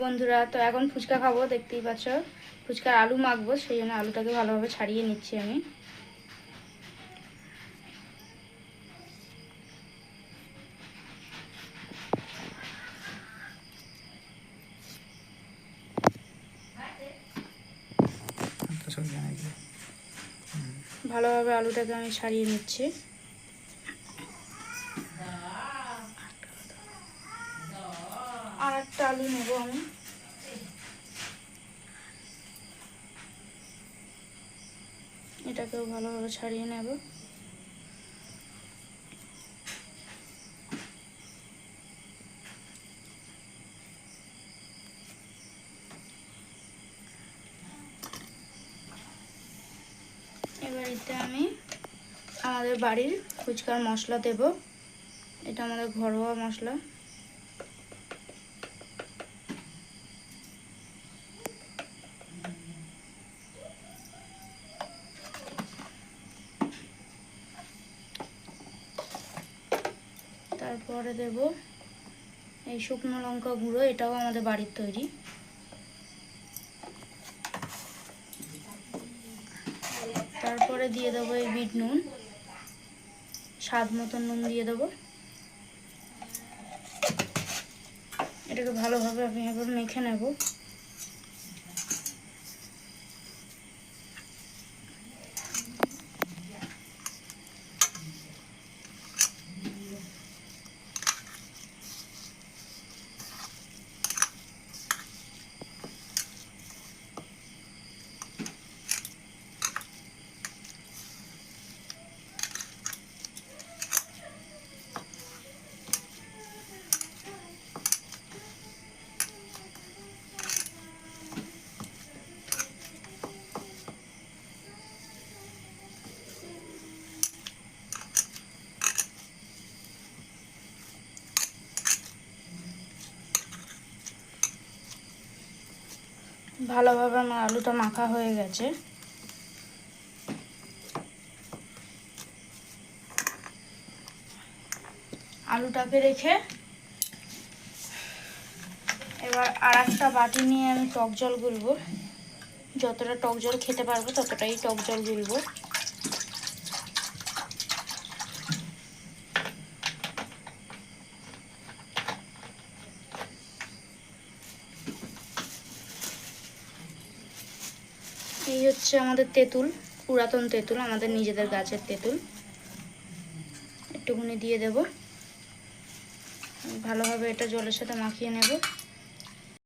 বন্ধুরা, তো এখন ফুচকা খাবো, দেখতেই পাচ্ছ। ফুচকার আলু মাখবো, সেই জন্য আলুটাকে ভালোভাবে ছাড়িয়ে নিচ্ছি আমি। ভালোভাবে আলুটাকে আমি ছাড়িয়ে নিচ্ছি। আর একটা আলু নেবো আমি। এটাকেও ভালোভাবে ছাড়িয়ে নেব। এবার এতে আমি আমাদের বাড়ির ফুচকার মশলা দেব। এটা আমাদের ঘরোয়া মশলা। তারপরে দেব এই শুকনো লঙ্কা গুঁড়ো, এটাও আমাদের বাড়ির তৈরি। তারপরে দিয়ে দেবো এই বিট নুন, স্বাদ মতন নুন দিয়ে দেবো। এটাকে ভালোভাবে আমি এবার মেখে নেব। ভালোভাবে আমার আলুটা মাখা হয়ে গেছে। আলুটাকে রেখে এবার আর একটা বাটি নিয়ে আমি টক জল গুলবো। যতটা টক জল খেতে পারবো ততটাই টক জল গুলবো। এই হচ্ছে আমাদের তেঁতুল, পুরাতন তেঁতুল, আমাদের নিজেদের গাছের তেঁতুল। একটুখানি দিয়ে দেব। ভালোভাবে এটা জলের সাথে মাখিয়ে নেব।